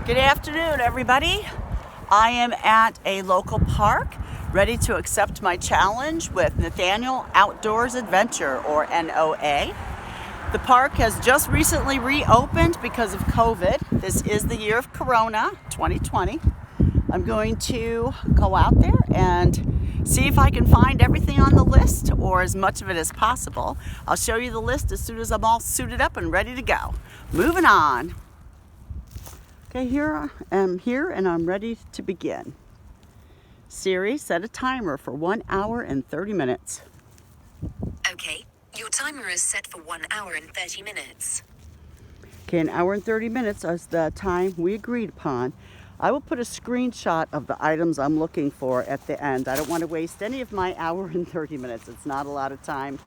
Good afternoon, everybody. I am at a local park ready to accept my challenge with Nathaniel Outdoors Adventure, or NOA. The park has just recently reopened because of COVID. This is the year of Corona, 2020. I'm going to go out there and see if I can find everything on the list, or as much of it as possible. I'll show you the list as soon as I'm all suited up and ready to go. Moving on. Okay, here I am and I'm ready to begin. Siri, set a timer for 1 hour and 30 minutes. Okay, your timer is set for 1 hour and 30 minutes. Okay, 1 hour and 30 minutes is the time we agreed upon. I will put a screenshot of the items I'm looking for at the end. I don't want to waste any of my hour and 30 minutes. It's not a lot of time.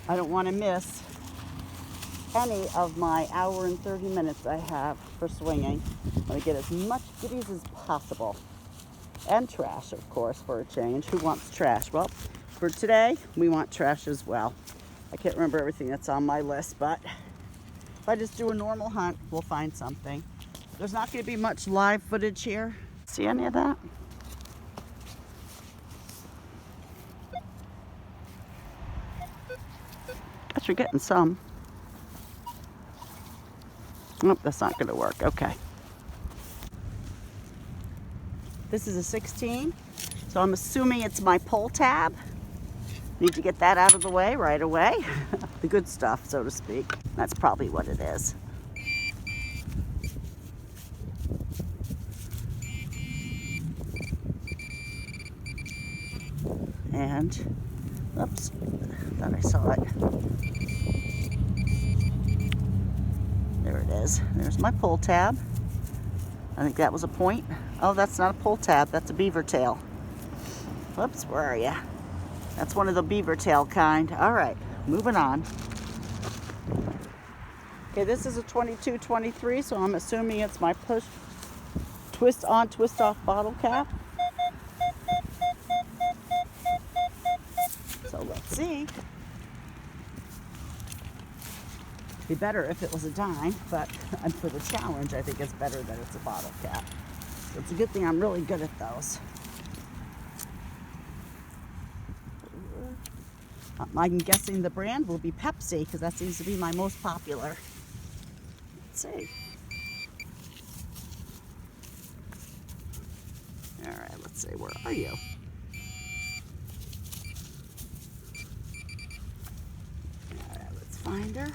I don't want to miss any of my hour and 30 minutes I have for swinging. I want to get as much goodies as possible. And trash, of course, for a change. Who wants trash? Well, for today, we want trash as well. I can't remember everything that's on my list, but if I just do a normal hunt, we'll find something. There's not going to be much live footage here. See any of that? Guess you're getting some. Nope, that's not going to work. Okay. This is a 16, so I'm assuming it's my pull tab. Need to get that out of the way right away. The good stuff, so to speak. That's probably what it is. And, oops, thought I saw it. There it is. There's my pull tab. I think that was a point. Oh, that's not a pull tab. That's a beaver tail. Whoops, where are you? That's one of the beaver tail kind. All right, moving on. Okay, this is a 22-23, so I'm assuming it's my push, twist on, twist off bottle cap. So let's see. Be better if it was a dime, but for the challenge, I think it's better that it's a bottle cap. So it's a good thing I'm really good at those. I'm guessing the brand will be Pepsi, because that seems to be my most popular. Let's see. All right, let's see, where are you? All right, let's find her.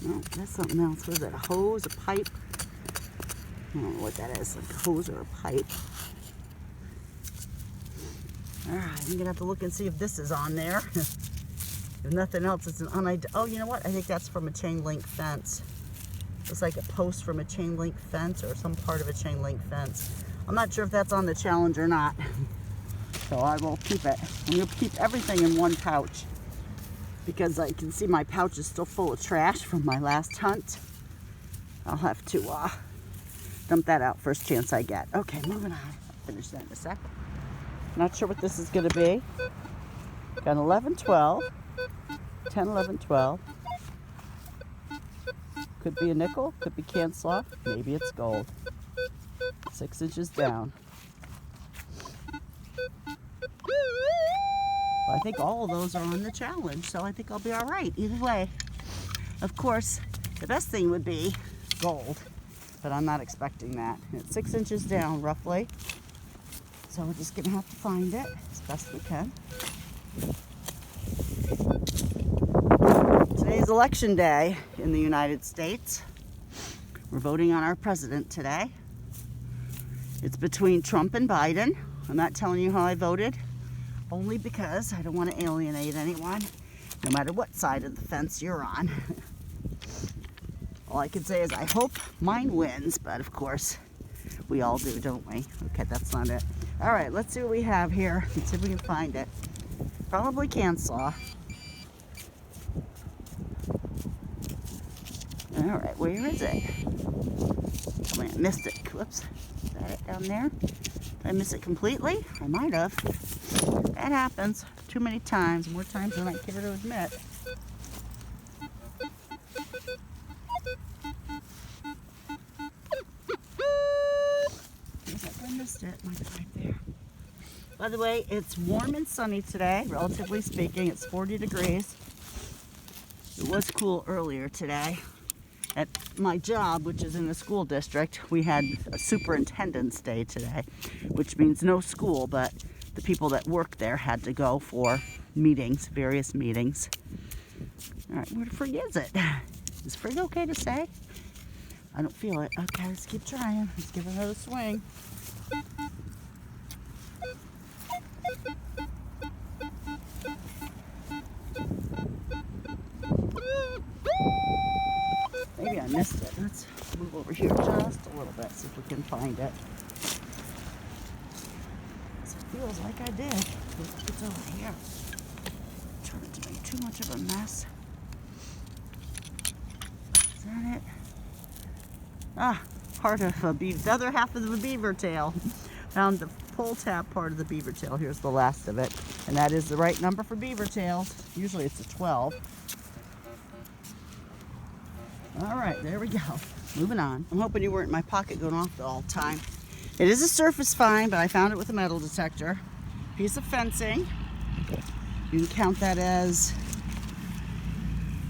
No, that's something else. What is that? A hose, a pipe? I don't know what that is. Like a hose or a pipe. Alright, I'm gonna have to look and see if this is on there. If nothing else, it's an oh, you know what? I think that's from a chain link fence. It's like a post from a chain link fence or some part of a chain link fence. I'm not sure if that's on the challenge or not. So I will keep it. I'm gonna keep everything in one pouch, because I can see my pouch is still full of trash from my last hunt. I'll have to dump that out first chance I get. Okay, moving on. I'll finish that in a sec. Not sure what this is going to be. Got 11, 12, 10, 11, 12. Could be a nickel, could be cancel off. Maybe it's gold. 6 inches down. I think all of those are on the challenge, so I think I'll be all right either way. Of course, the best thing would be gold, but I'm not expecting that. It's 6 inches down roughly, so we're just gonna have to find it as best we can. Today's election day in the United States. We're voting on our president today. It's between Trump and Biden. I'm not telling you how I voted, only because I don't want to alienate anyone, no matter what side of the fence you're on. All I can say is I hope mine wins, but of course, we all do, don't we? Okay, that's not it. All right, let's see what we have here. Let's see if we can find it. Probably cancel. All right, where is it? Oh, I missed it. Whoops. that it down there? Did I miss it completely? I might have. That happens too many times, more times than I care to admit. I missed it. Might be right there. By the way, it's warm and sunny today, relatively speaking. It's 40 degrees. It was cool earlier today. At my job, which is in the school district, we had a superintendent's day today, which means no school, but the people that work there had to go for meetings, various meetings. All right, where the frig is it? Is frig okay to say? I don't feel it. Okay, let's keep trying. Let's give it another swing. Maybe I missed it. Let's move over here just a little bit, see if we can find it. It feels like I did. It's over here. Trying to make too much of a mess. Is that it? Ah, part of the other half of the beaver tail. Found the pull tab part of the beaver tail. Here's the last of it. And that is the right number for beaver tails. Usually it's a 12. All right, there we go. Moving on. I'm hoping you weren't in my pocket going off all the time. It is a surface find, but I found it with a metal detector. Piece of fencing. You can count that as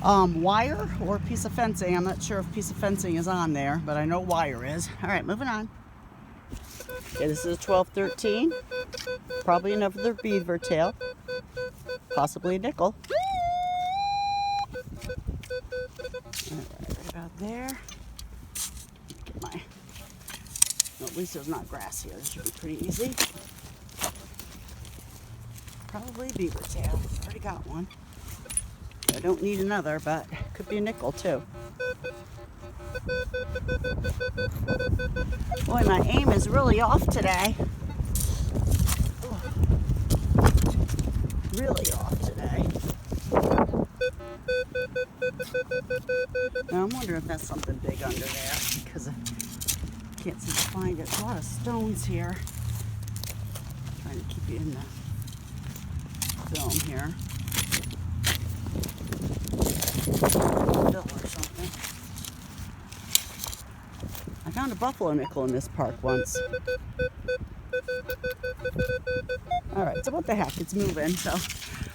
wire or piece of fencing. I'm not sure if piece of fencing is on there, but I know wire is. All right, moving on. Okay, this is a 12-13. Probably another beaver tail. Possibly a nickel. All right about there. Get my. Well, at least there's not grass here. This should be pretty easy. Probably beaver tail. Already got one. I don't need another, but it could be a nickel too. Boy, my aim is really off today. Really off today. Now I'm wondering if that's something big under there because I can't seem to find it. There's a lot of stones here. Trying to keep you in the film here. Bill or something. I found a buffalo nickel in this park once. Alright, so what the heck? It's moving, so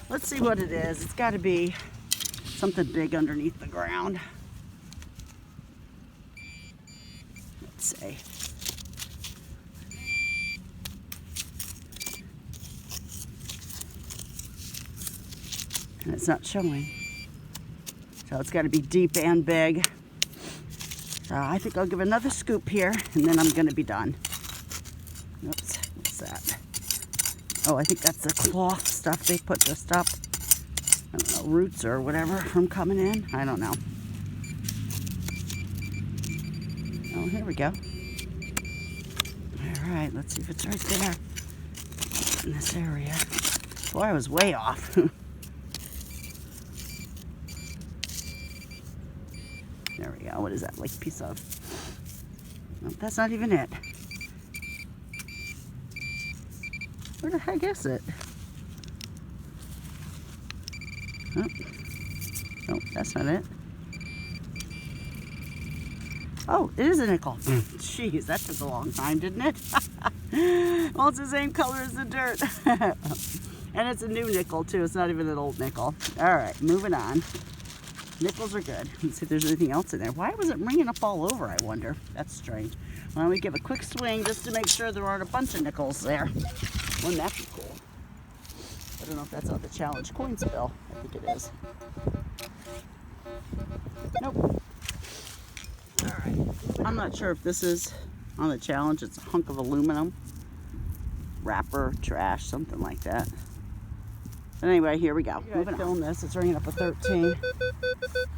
let's see what it is. It's got to be something big underneath the ground. Let's see. And it's not showing. So it's got to be deep and big. So I think I'll give another scoop here, and then I'm going to be done. Oops, what's that? Oh, I think that's the cloth stuff they put to stop, I don't know, roots or whatever from coming in. I don't know. Oh, here we go. All right, let's see if it's right there in this area. Boy, I was way off. There we go. What is that? Like a piece of... Oh, that's not even it. Where the heck is it? Oh, no, that's not it. Oh, it is a nickel. Jeez, that took a long time, didn't it? Well, it's the same color as the dirt. And it's a new nickel, too. It's not even an old nickel. All right, moving on. Nickels are good. Let's see if there's anything else in there. Why was it ringing up all over, I wonder? That's strange. Why don't we give a quick swing just to make sure there aren't a bunch of nickels there. Wouldn't that be cool? I don't know if that's on the challenge coin spill. I think it is. Nope. Alright. I'm not sure if this is on the challenge. It's a hunk of aluminum. Wrapper, trash, something like that. But anyway, here we go. Moving on. Film this. It's ringing up a 13,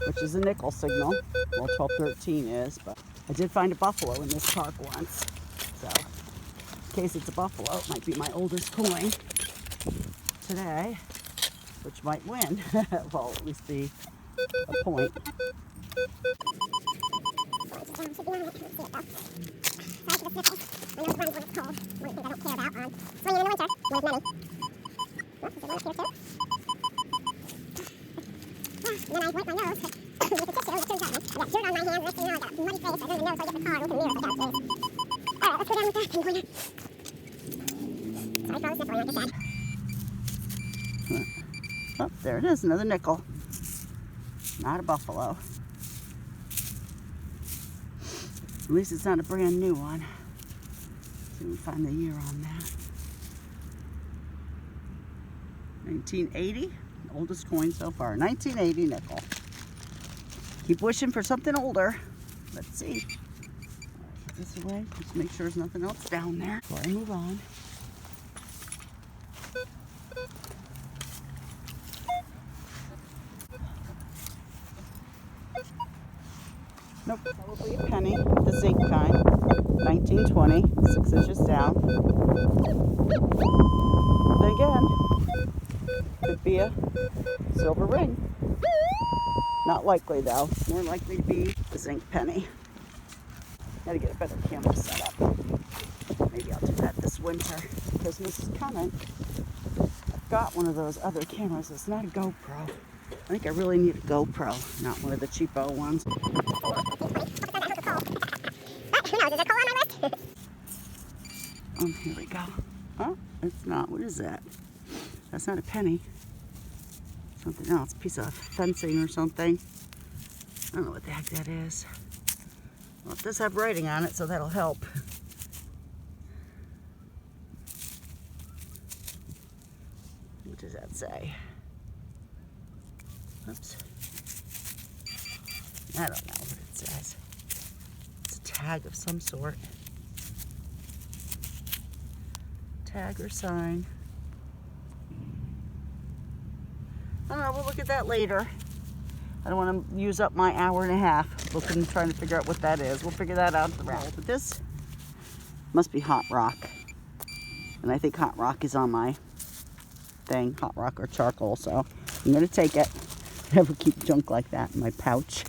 which is a nickel signal. Well, 1213 is, but I did find a buffalo in this park once. So, in case it's a buffalo, it might be my oldest coin today, which might win. Well, at least be a point. face. I don't even know if I get in the car. Look in the mirror if I got face. Alright, let's go down with that pinpointer. Sorry for all the sniffling, like I said. Oh, there it is, another nickel. Not a buffalo. At least it's not a brand new one. See if we can find the year on that. 1980, oldest coin so far. 1980 nickel. Keep wishing for something older. Let's see. Put this away. Just make sure there's nothing else down there before I move on. Nope, probably a penny, the zinc kind. 1920, 6 inches down. Then again, could be a silver ring. Not likely though, more likely to be the zinc penny. Gotta get a better camera set up. Maybe I'll do that this winter. Christmas is coming. I've got one of those other cameras, it's not a GoPro. I think I really need a GoPro, not one of the cheapo ones. Who knows, is there coal on my list? Here we go. Oh, it's not. What is that? That's not a penny. Something else. Piece of fencing or something. I don't know what the heck that is. Well, it does have writing on it, so that'll help. What does that say? Oops. I don't know what it says. It's a tag of some sort. Tag or sign. I don't know, we'll look at that later. I don't want to use up my hour and a half looking, trying to figure out what that is. We'll figure that out at the round. But this must be hot rock. And I think hot rock is on my thing, hot rock or charcoal, so I'm gonna take it. Never keep junk like that in my pouch.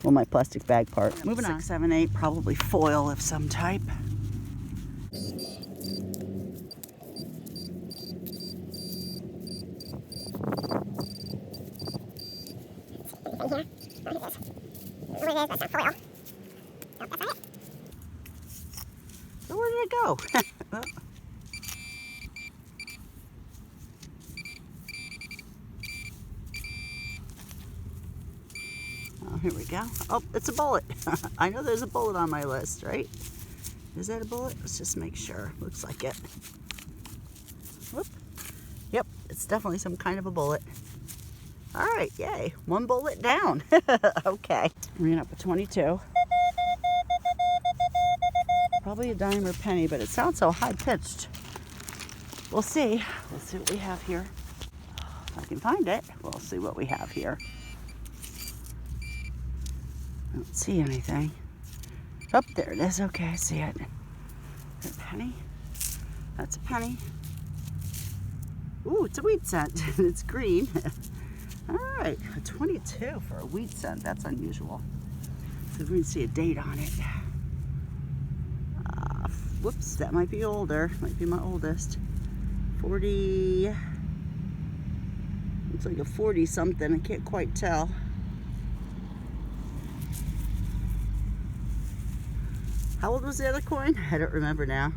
Well, my plastic bag part. Moving on. 6, 7, 8, probably foil of some type. So where did it go? Oh, here we go. Oh, it's a bullet. I know there's a bullet on my list, right? Is that a bullet? Let's just make sure. Looks like it. Whoop. Yep, it's definitely some kind of a bullet. All right, yay. 1 bullet down. Okay. Ran up a 22. Probably a dime or penny, but it sounds so high-pitched. We'll see. We'll see what we have here. If I can find it, we'll see what we have here. I don't see anything. Oh, there it is. Okay, I see it. Is that a penny? That's a penny. Ooh, it's a wheat cent. It's green. All right, a 22 for a wheat cent. That's unusual. So we can see a date on it. Whoops, that might be older. Might be my oldest. 40. Looks like a 40 something. I can't quite tell. How old was the other coin? I don't remember now.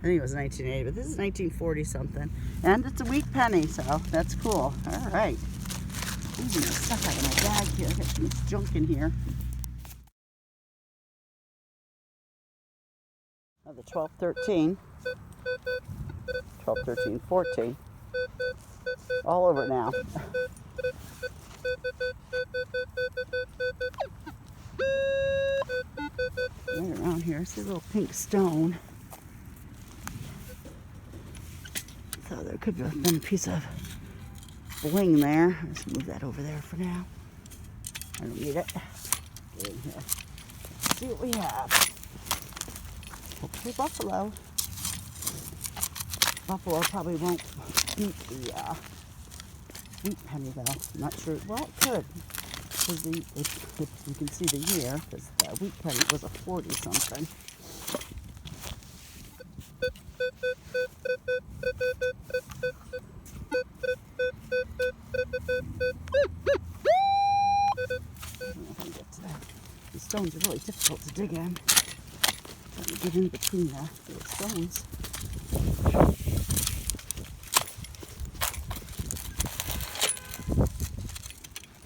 I think it was 1980, but this is 1940 something. And it's a wheat penny, so that's cool. All right. Losing the stuff out of my bag here. I got too much junk in here. Oh, the 12, 13. 12, 13, 14. All over now. Right around here, I see a little pink stone. So there could have been a piece of bling there. Let's move that over there for now. I don't need it. Get in here. Let's see what we have. Hopefully buffalo. Buffalo probably won't beat the wheat penny though. I'm not sure. Well, it could. Because if you can see the year, because the wheat penny was a 40 something. I don't know if I can get to that. The stones are really difficult to dig in. Trying to get in between the little stones.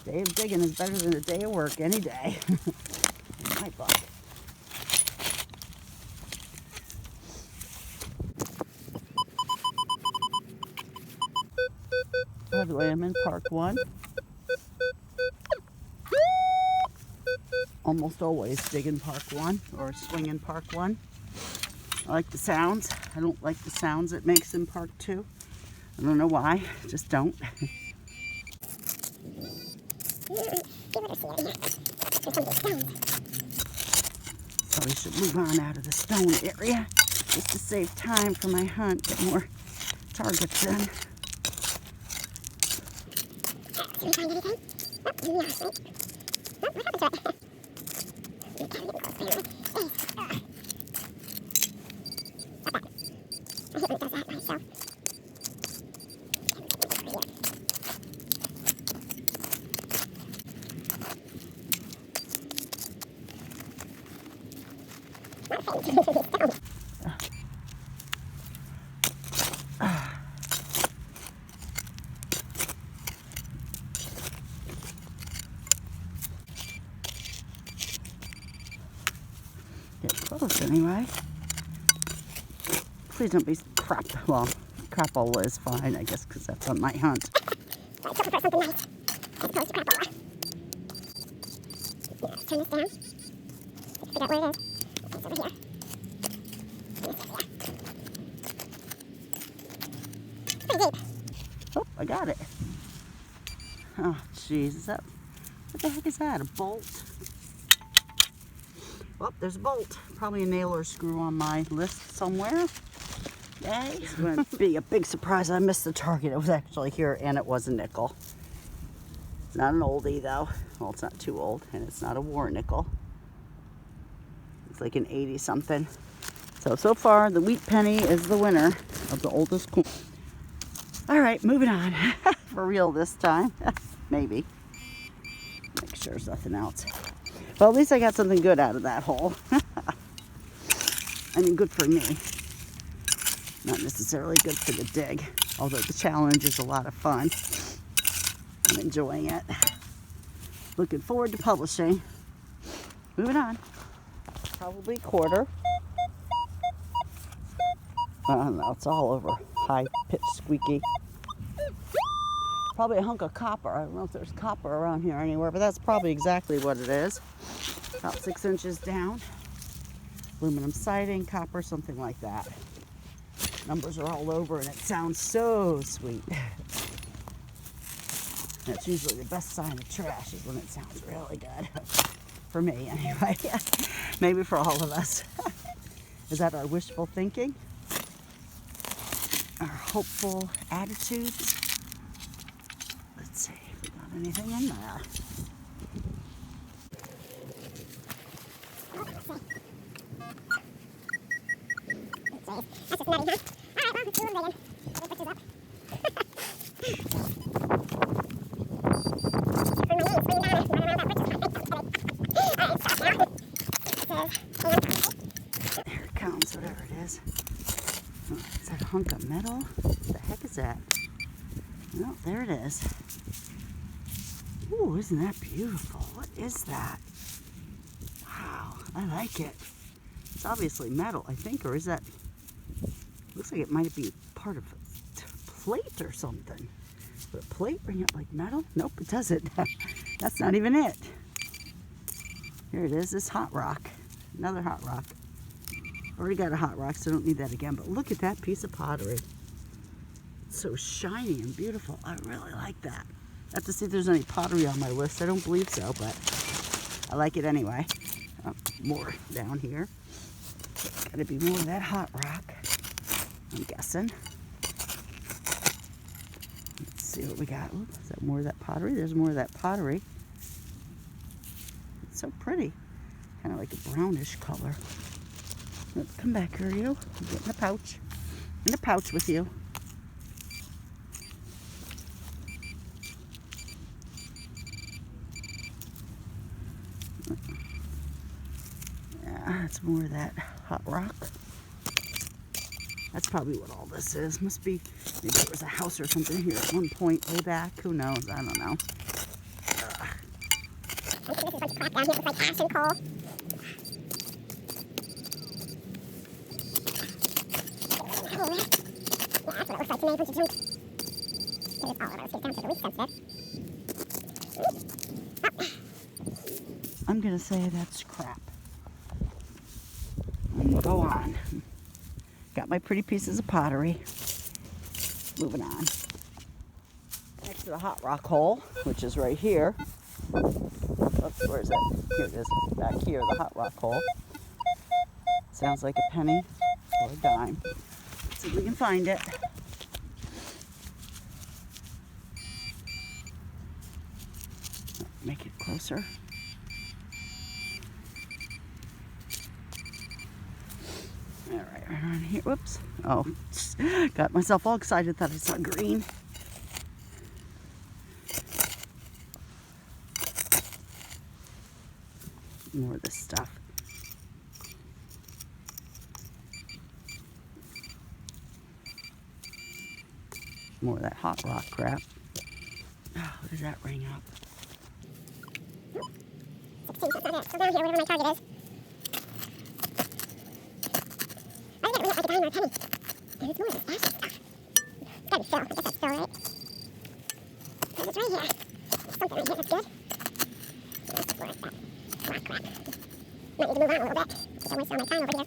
A day of digging is better than a day of work any day. In my book. By the way, I'm in Park 1. Almost always dig in Park 1 or swing in Park 1. I like the sounds. I don't like the sounds it makes in Park 2. I don't know why. I just don't. Probably should move on out of the stone area just to save time for my hunt. Get more targets in. Did we find anything? Nope, you lost it. Nope, what happened to it? You can't even close there. I hate when it does that by itself. Get close anyway. Please don't be crap. Well, crapola is fine, I guess, because that's on my hunt. So I took it for something nice, as opposed to crapola. Yeah, let's turn this down. Figure out where it is. Okay, it's over here. It's pretty deep. Oh, I got it. Oh, jeez, is that, what the heck is that, a bolt? Oh, there's a bolt. Probably a nail or screw on my list somewhere. Yay. It's going to be a big surprise. I missed the target. It was actually here, and it was a nickel. It's not an oldie, though. Well, it's not too old, and it's not a war nickel. It's like an 80-something. So far, the wheat penny is the winner of the oldest coin. All right, moving on. For real this time. Maybe. Make sure there's nothing else. Well, at least I got something good out of that hole. I mean, good for me. Not necessarily good for the dig. Although the challenge is a lot of fun. I'm enjoying it. Looking forward to publishing. Moving on. Probably quarter. I don't know, it's all over. High-pitched squeaky. Probably a hunk of copper. I don't know if there's copper around here anywhere, but that's probably exactly what it is. About 6 inches down. Aluminum siding, copper, something like that. Numbers are all over, and it sounds so sweet. That's usually the best sign of trash, is when it sounds really good. For me, anyway. Maybe for all of us. Is that our wishful thinking? Our hopeful attitudes? Let's see if we got anything in there. That's just nutty, huh? Alright, well, let's do one digging. Get the pictures up. For my name, Queen Donna, running around that pictures. Alright, stop now. There it comes, whatever it is. Oh, is that a hunk of metal? What the heck is that? Oh, there it is. Ooh, isn't that beautiful? What is that? Wow, I like it. It's obviously metal, I think, or is that... Looks like it might be part of a plate or something. Would a plate bring up like metal? Nope, it doesn't. That's not even it. Here it is, this hot rock. Another hot rock. Already got a hot rock, so I don't need that again. But look at that piece of pottery. It's so shiny and beautiful. I really like that. I have to see if there's any pottery on my list. I don't believe so, but I like it anyway. More down here. Gotta be more of that hot rock, I'm guessing. Let's see what we got. Ooh, is that more of that pottery? There's more of that pottery. It's so pretty. Kind of like a brownish color. Come back here, you. Get in the pouch. In the pouch with you. That's more of that hot rock. That's probably what all this is. Must be, maybe there was a house or something here at one point way back. Who knows? I don't know. This is a bunch of crap down here. It looks like ash and coal. Yeah, that's what it looks like to me. A bunch of junk. Because it's all over. Let's get it down to the least sensitive. I'm going to say that's crap. And go on. Got my pretty pieces of pottery. Moving on. Next to the hot rock hole, which is right here. Oops, where is it? Here it is. Back here, the hot rock hole. Sounds like a penny or a dime. Let's see if we can find it. Make it closer. All right, right around here. Whoops. Oh, got myself all excited. Thought I saw green. More of this stuff. More of that hot rock crap. Oh, what does that ring up? 16, that's not it. So down here, whatever my target is. I think it went like a dime or a penny. And it's more of this ashy stuff. It's gotta be fill. I guess that's fill, right? Because it's right here. There's something right here that's good. Let's explore that rock crap. Might need to move on a little bit. I'm wasting all my time over here.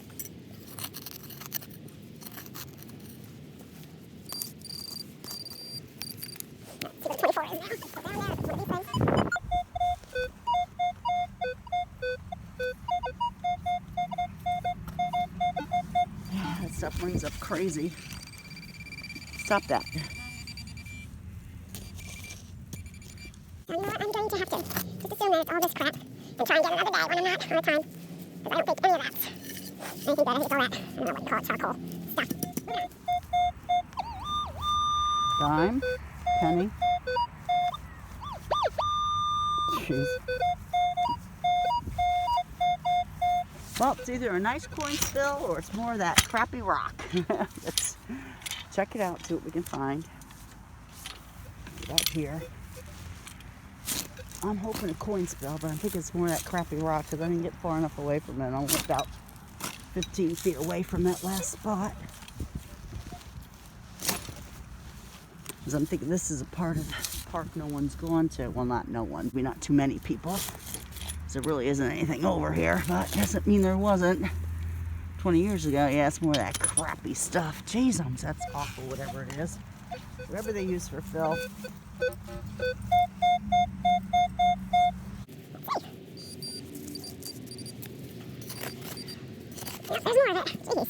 Let's see what 24 is now. Let's go down there. It's one of these things. That stuff rings up crazy. Stop that. So you know what? I'm going to have to just assume that it's all this crap and try and get another day when I'm not all the time. Because I don't think any of that's anything good. I think it's all that, I don't know what you call it, charcoal stuff. Dime, penny. Jeez. Well, it's either a nice coin spill or it's more of that crappy rock. Let's check it out, see what we can find. Get up here. I'm hoping a coin spill, but I think it's more of that crappy rock because I didn't get far enough away from it. I'm about 15 feet away from that last spot. Because I'm thinking this is a part of the park no one's gone to. Well, not no one. Maybe not too many people. There really isn't anything over here, but doesn't mean there wasn't 20 years ago. Yeah, it's more of that crappy stuff. Jeez, that's awful, whatever it is. Whatever they use for fill. Yep, there's more of it. Jeez.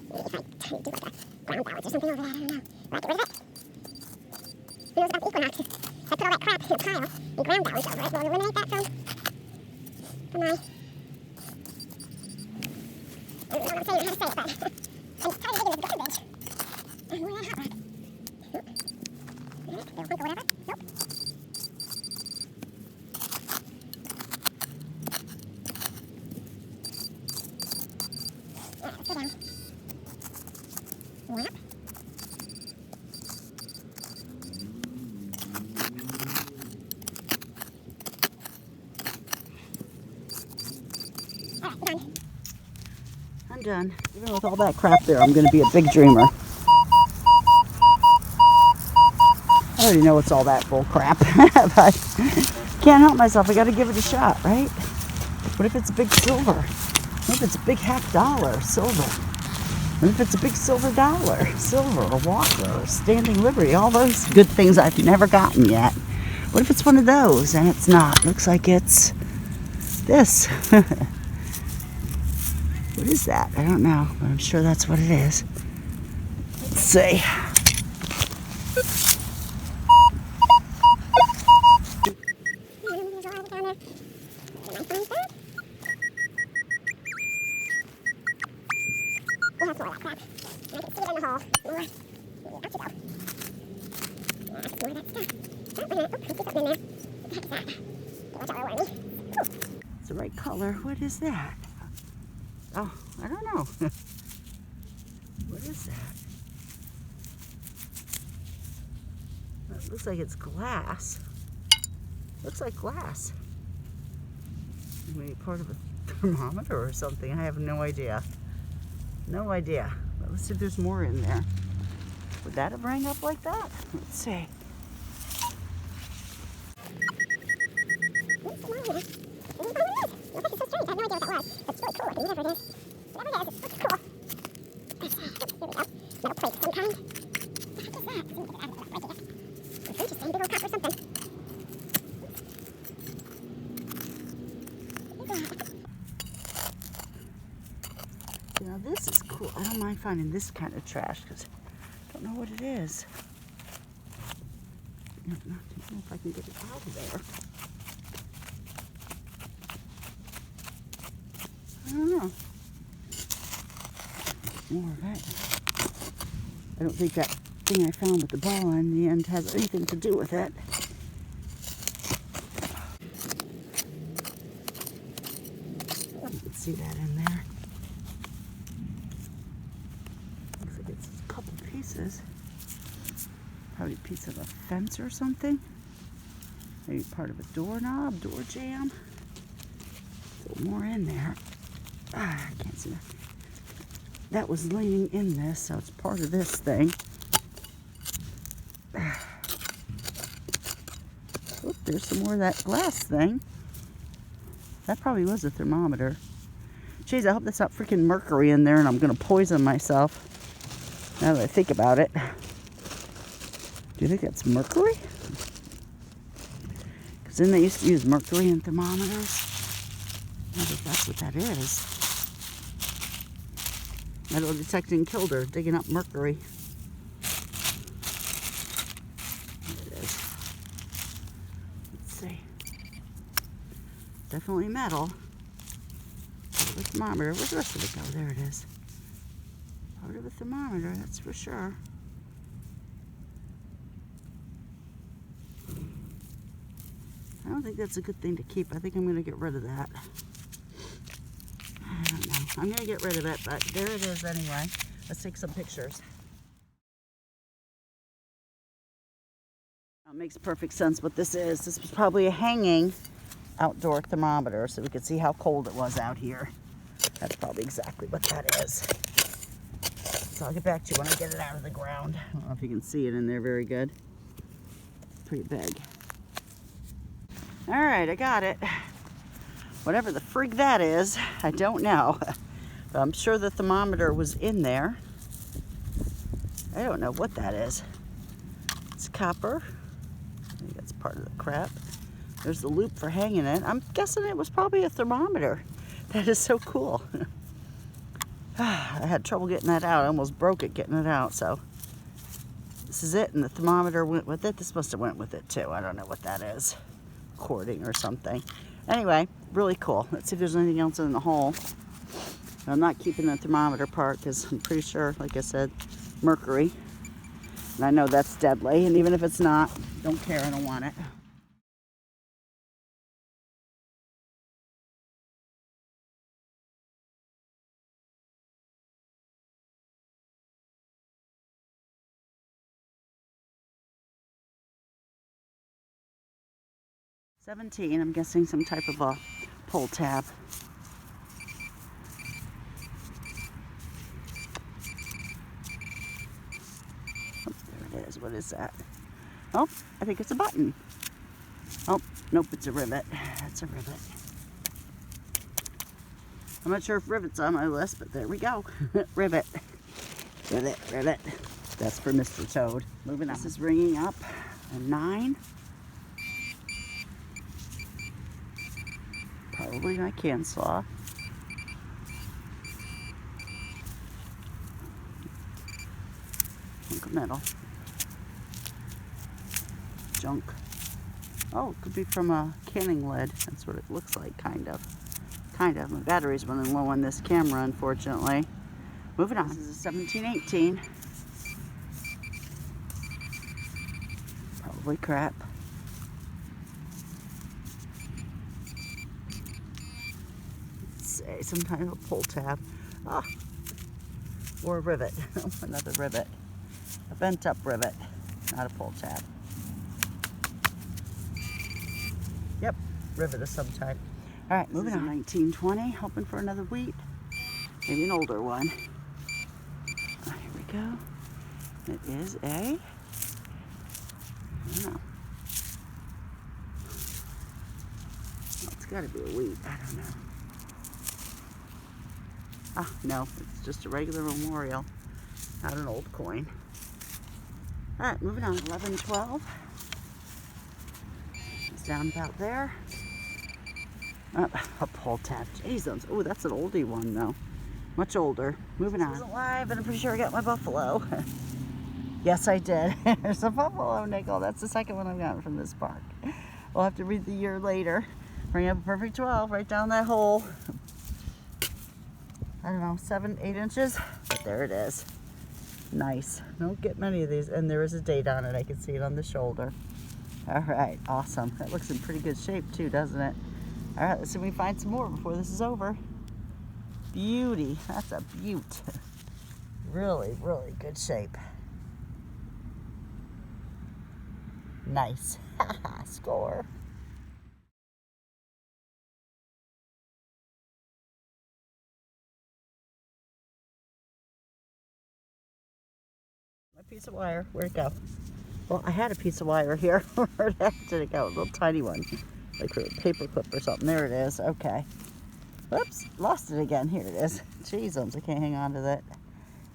Maybe if I do like a ground balance or something over that, I don't know. Will I get rid of it? Who knows about the Equinox? If I put all that crap in a pile and ground balance over it, will it eliminate that from my... I don't know what I'm saying, how to say it, but I'm just tired of digging this garbage. And more of that hot rock. Nope. Alright, little hunk or whatever. Nope. Alright, let's go down. Whap. I'm done. Even with all that crap there, I'm going to be a big dreamer. I already know it's all that bull crap, but can't help myself. I got to give it a shot, right? What if it's a big silver? What if it's a big hack dollar, silver? What if it's a big silver dollar, silver, or Walker, or Standing Liberty? All those good things I've never gotten yet. What if it's one of those and it's not? Looks like it's this. What is that? I don't know, but I'm sure that's what it is. Let's see. We'll have more of that crap. I can see it in the hole. More. Out you go. Yeah, that's more of that stuff. Oh, wait a minute. Oh, I see something in there. What the heck is that? Watch out, it'll worm me. It's the right color. What is that? Oh, I don't know. What is that? It looks like it's glass. Looks like glass. Maybe part of a thermometer or something. I have no idea. No idea. But let's see if there's more in there. Would that have rang up like that? Let's see. Now this is cool. I don't mind finding this kind of trash because I don't know what it is. I don't know if I can get it out of there. I don't know. More of it. I don't think that thing I found with the ball in the end has anything to do with it. You can see that in there. Looks like it's a couple pieces. Probably a piece of a fence or something. Maybe part of a doorknob, door jamb. A little more in there. Ah, I can't see that. That was leaning in this, so it's part of this thing. Oop, there's some more of that glass thing. That probably was a thermometer. Jeez, I hope that's not freaking mercury in there and I'm going to poison myself. Now that I think about it. Do you think that's mercury? Because then they used to use mercury in thermometers. I wonder if that's what that is. Metal detecting killer, digging up mercury. There it is. Let's see. Definitely metal. Part of a thermometer. Where's the rest of it go? There it is. Part of a thermometer, that's for sure. I don't think that's a good thing to keep. I think I'm going to get rid of that. I don't know. I'm going to get rid of it, but there it is anyway. Let's take some pictures. It makes perfect sense what this is. This was probably a hanging outdoor thermometer so we could see how cold it was out here. That's probably exactly what that is. So I'll get back to you when I get it out of the ground. I don't know if you can see it in there very good. Pretty big. All right, I got it. Whatever the frig that is, I don't know. But I'm sure the thermometer was in there. I don't know what that is. It's copper. I think that's part of the crap. There's the loop for hanging it. I'm guessing it was probably a thermometer. That is so cool. I had trouble getting that out. I almost broke it getting it out. So this is it, and the thermometer went with it. This must have went with it too. I don't know what that is. Cording or something. Anyway, really cool. Let's see if there's anything else in the hole. I'm not keeping the thermometer part because I'm pretty sure, like I said, mercury. And I know that's deadly. And even if it's not, don't care. I don't want it. $17, I'm guessing some type of a pull tab. Oh, there it is. What is that? Oh, I think it's a button. Oh, nope, it's a rivet. That's a rivet. I'm not sure if rivet's on my list, but there we go. Rivet. Rivet, rivet. That's for Mr. Toad. Moving on. This is ringing up a 9. Probably my can saw. Hunk of metal. Junk. Oh, it could be from a canning lid. That's what it looks like, kind of. Kind of. My battery's running low on this camera, unfortunately. Moving on. This is a 1718. Probably crap. say? Some kind of a pull tab. Ah, or a rivet. Another rivet. A bent up rivet, not a pull tab. Yep, rivet of some type. All right, moving on. 1920, hoping for another wheat. Maybe an older one. Oh, here we go. It is a, I don't know. Well, it's got to be a wheat. I don't know. Ah, no, it's just a regular memorial, not an old coin. All right, moving on. 1112. It's down about there. A pull tab. Jesus. Oh, that's an oldie one, though. Much older. Moving on. This isn't live, but I'm pretty sure I got my buffalo. Yes, I did. There's a buffalo nickel. That's the second one I've gotten from this park. We'll have to read the year later. Bring up a perfect 12 right down that hole. I don't know, 7, 8 inches. But there it is. Nice. Don't get many of these. And there is a date on it. I can see it on the shoulder. All right, awesome. That looks in pretty good shape too, doesn't it? All right, let's see if we can find some more before this is over. Beauty. That's a beaut. Really, really good shape. Nice. Score. My piece of wire. Where'd it go? Well, I had a piece of wire here. Where did it go? A little tiny one. Like a paper clip or something. There it is. Okay. Whoops. Lost it again. Here it is. Jeez, I can't hang on to that.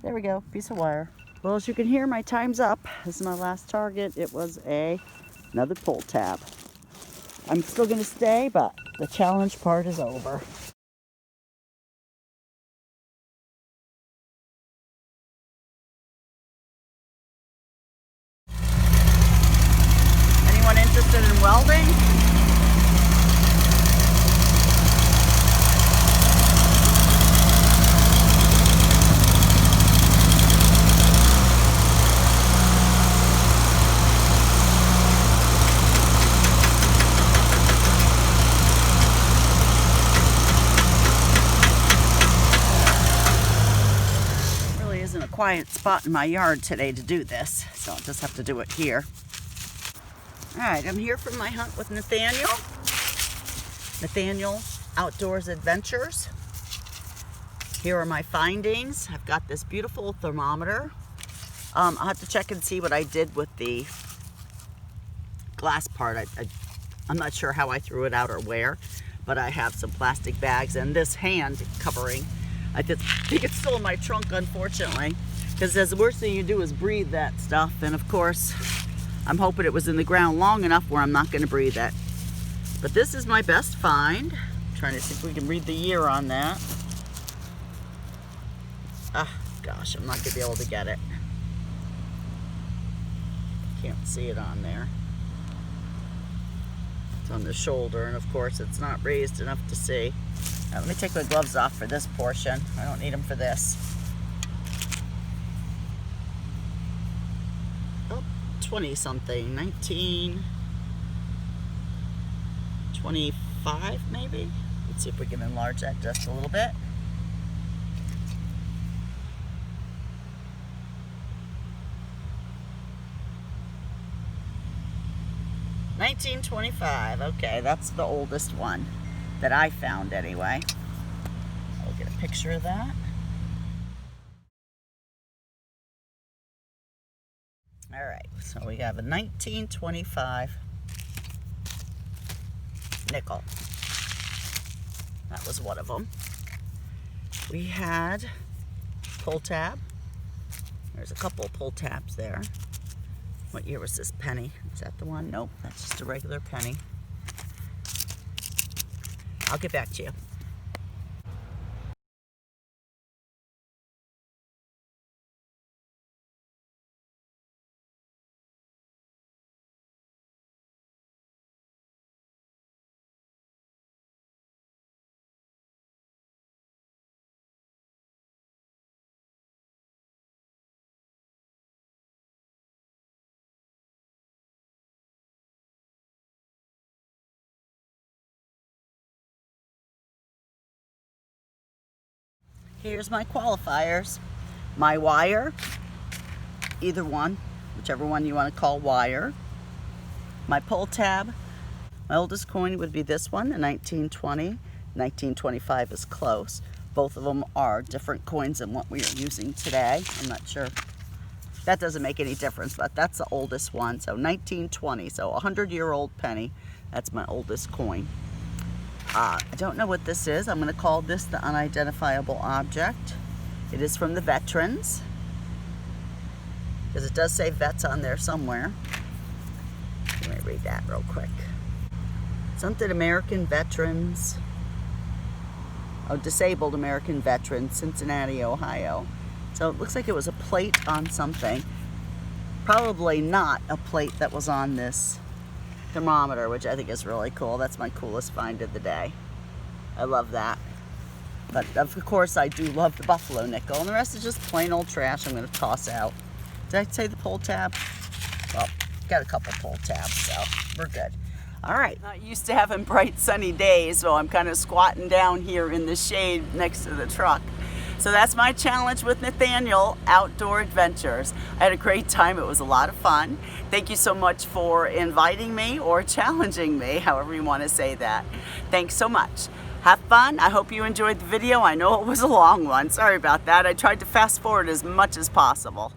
There we go. Piece of wire. Well, as you can hear, my time's up. This is my last target. It was another pull tab. I'm still going to stay, but the challenge part is over. Anyone interested in welding? Isn't a quiet spot in my yard today to do this, so I'll just have to do it here. All right, I'm here for my hunt with Nathaniel. Nathaniel Outdoors Adventures. Here are my findings. I've got this beautiful thermometer. I'll have to check and see what I did with the glass part. I'm not sure how I threw it out or where, but I have some plastic bags and this hand covering. I just think it's still in my trunk, unfortunately, because the worst thing you do is breathe that stuff. And of course, I'm hoping it was in the ground long enough where I'm not going to breathe it. But this is my best find. I'm trying to see if we can read the year on that. Ah, gosh, I'm not going to be able to get it. Can't see it on there. It's on the shoulder, and of course, it's not raised enough to see. Let me take my gloves off for this portion. I don't need them for this. Oh, 20 something, 1925 maybe? Let's see if we can enlarge that just a little bit. $19.25. Okay, that's the oldest one that I found anyway. I'll get a picture of that. All right, so we have a 1925 nickel. That was one of them. We had pull tab. There's a couple pull tabs there. What year was this penny? Is that the one? Nope, that's just a regular penny. I'll get back to you. Here's my qualifiers. My wire, either one, whichever one you want to call wire. My pull tab. My oldest coin would be this one, a 1920. 1925 is close. Both of them are different coins than what we are using today. I'm not sure. That doesn't make any difference, but that's the oldest one. So 1920, so a 100-year-old penny. That's my oldest coin. I don't know what this is. I'm going to call this the unidentifiable object. It is from the veterans, because it does say vets on there somewhere. Let me read that real quick. Something American Veterans. Oh, Disabled American Veterans, Cincinnati, Ohio. So it looks like it was a plate on something. Probably not a plate that was on this thermometer, which I think is really cool. That's my coolest find of the day. I love that. But of course I do love the buffalo nickel, and the rest is just plain old trash I'm going to toss out. Did I say the pull tab? Well, got a couple pull tabs, so we're good. All right. Not used to having bright sunny days, so I'm kind of squatting down here in the shade next to the truck. So that's my challenge with Nathaniel Outdoor Adventures. I had a great time. It was a lot of fun. Thank you so much for inviting me or challenging me, however you want to say that. Thanks so much. Have fun. I hope you enjoyed the video. I know it was a long one. Sorry about that. I tried to fast forward as much as possible.